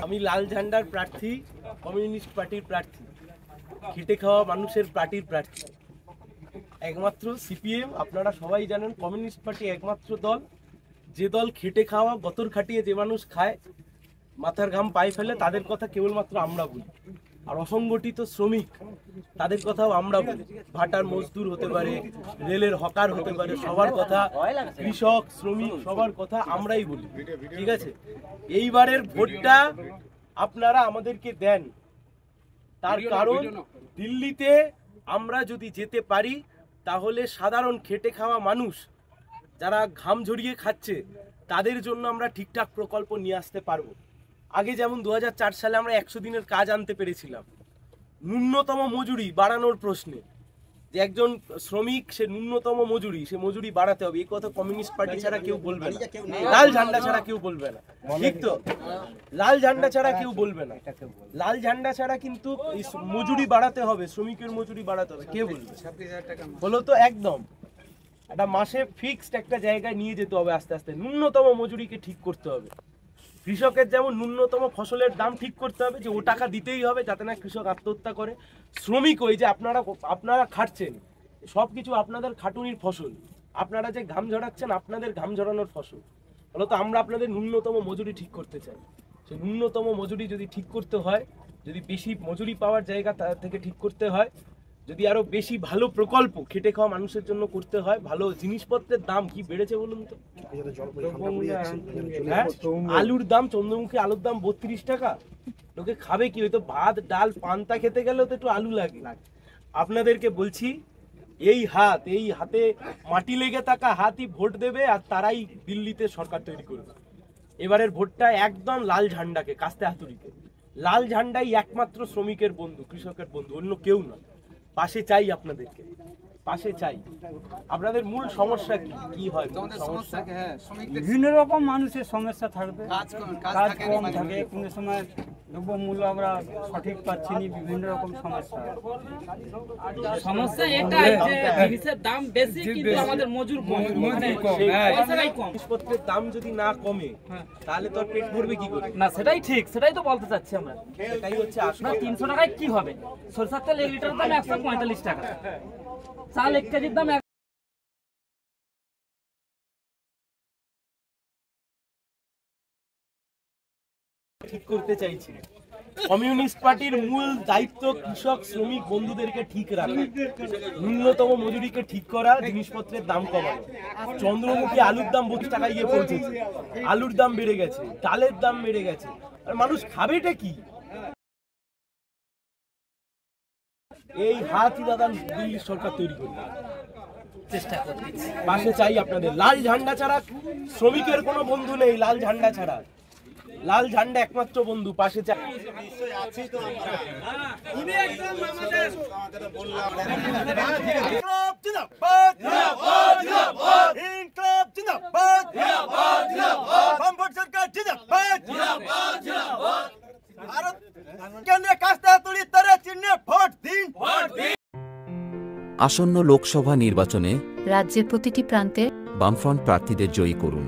আমি লাল ঝান্ডার প্রার্থী, কমিউনিস্ট পার্টির প্রার্থী, খেটে খাওয়া মানুষের পার্টির প্রার্থী। একমাত্র সিপিএম, আপনারা সবাই জানেন কমিউনিস্ট পার্টি একমাত্র দল যে দল খেটে খাওয়া গতর খাটিয়ে যে মানুষ খায়, মাথার ঘাম পায়ে ফেলে, তাদের কথা কেবলমাত্র আমরা বলি। আর অসংগঠিত শ্রমিক, তাদের কথাও আমরা বলি। ভাটার মজদুর হতে পারে, রেলের হকার হতে পারে, সবার কথা, কৃষক শ্রমিক সবার কথা আমরাই বলি। ঠিক আছে, এইবারের ভোটটা আপনারা আমাদেরকে দেন, তার কারণ দিল্লিতে আমরা যদি যেতে পারি তাহলে সাধারণ খেটে খাওয়া মানুষ যারা ঘাম ঝরিয়ে খাচ্ছে তাদের জন্য আমরা ঠিকঠাক প্রকল্প নিয়ে আসতে পারবো। আগে যেমন 2004 সালে আমরা 100 দিনের কাজ আনতে পেরেছিলাম। ন্যূনতম মজুরি বাড়ানোর প্রশ্নে যে একজন শ্রমিক সে ন্যূনতম মজুরি, সে মজুরি বাড়াতে হবে, এই কথা কমিউনিস্ট পার্টি ছাড়া কেউ বলবে না, লাল ঝান্ডা ছাড়া কেউ বলবে না। ঠিক তো, লাল ঝান্ডা ছাড়া কেউ বলবে না। লাল ঝান্ডা ছাড়া কিন্তু মজুরি বাড়াতে হবে, শ্রমিকের মজুরি বাড়াতে হবে, কে বলবে? হলো তো একদম একটা মাসে ফিক্সড একটা জায়গায় নিয়ে যেতে হবে, আস্তে আস্তে ন্যূনতম মজুরিকে ঠিক করতে হবে। কৃষকের যেমন ন্যূনতম ফসলের দাম ঠিক করতে হবে, যে ও টাকা দিতেই হবে যাতে না কৃষক আত্মহত্যা করে। শ্রমিক ওই যে আপনারা খাটছেন, সব কিছু আপনাদের খাটুনির ফসল, আপনারা যে ঘাম ঝরাচ্ছেন আপনাদের ঘাম ঝরানোর ফসল। ফলত আমরা আপনাদের ন্যূনতম মজুরি ঠিক করতে চাই। সেই ন্যূনতম মজুরি যদি ঠিক করতে হয়, যদি বেশি মজুরি পাওয়ার জায়গা থেকে ঠিক করতে হয়, যদি আরো বেশি ভালো প্রকল্প খেটে খাওয়া মানুষের জন্য করতে হয়, ভালো জিনিসপত্রের দাম কি বেড়েছে বলুন তো? আলুর দাম, চন্দ্রমুখী আলুর দাম 32 টাকা। লোকে খাবে কি? হয়তো ভাত ডাল পান্তা খেতে গেলেও তো একটু আলু লাগে। আপনাদেরকে বলছি, এই হাতে মাটি লেগে থাকা হাতই ভোট দেবে, আর তারাই দিল্লিতে সরকার তৈরি করবে। এবারের ভোটটা একদম লাল ঝান্ডাকে, কাস্তে হাতুড়িকে। লাল ঝান্ডাই একমাত্র শ্রমিকের বন্ধু, কৃষকের বন্ধু, অন্য কেউ না। পাশে চাই আপনাদেরকে, পাশে চাই। আপনাদের মূল সমস্যা কি হয়? সমস্যা বিভিন্ন রকম মানুষের সমস্যা থাকবে, কাজ কম থাকে, কোনো সময় দ্রব্যমূল্য আমরা সঠিক পাচ্ছি না, বিভিন্ন রকম সমস্যা এটাই যে জিনিসের দাম বেশি কিন্তু আমাদের মজুর কম, জিনিসপত্রের দাম যদি না কমে তাহলে তো পেট ভরবে কি করে? না সেটাই ঠিক, সেটাই তো বলতে চাচ্ছি আমরা। সেটাই হচ্ছে না 300 টাকায় কি হবে? সরষের তেল 1 লিটার দাম 145 টাকা, চাল 1 কেজির দাম ঠিক করতে চাইছি। কমিউনিস্ট পার্টির মূল দায়িত্ব কৃষক শ্রমিক বন্ধুদেরকে ঠিক রাখা, ন্যূনতম মজুরিকে ঠিক করা, জিনিসপত্রের দাম কমানো। চন্দ্রমুখী আলুর দাম 32 টাকায় গিয়ে পৌঁছেছে, আলুর দাম বেড়ে গেছে, ডালের দাম বেড়ে গেছে, আর মানুষ খাবেটা কি? এই হাতই দাদা দিল্লির সরকার তৈরি করবে, চেষ্টা করছে। পাশে চাই আপনাদের। লাল ঝান্ডা ছাড়া শ্রমিকের কোনো বন্ধু নেই, লাল ঝান্ডা ছাড়া। লাল ঝান্ডা একমাত্র বন্ধু, পাশে চাই। আসন্ন লোকসভা নির্বাচনে রাজ্যের প্রতিটি প্রান্তে বামফ্রন্ট প্রার্থীদের জয়ী করুন।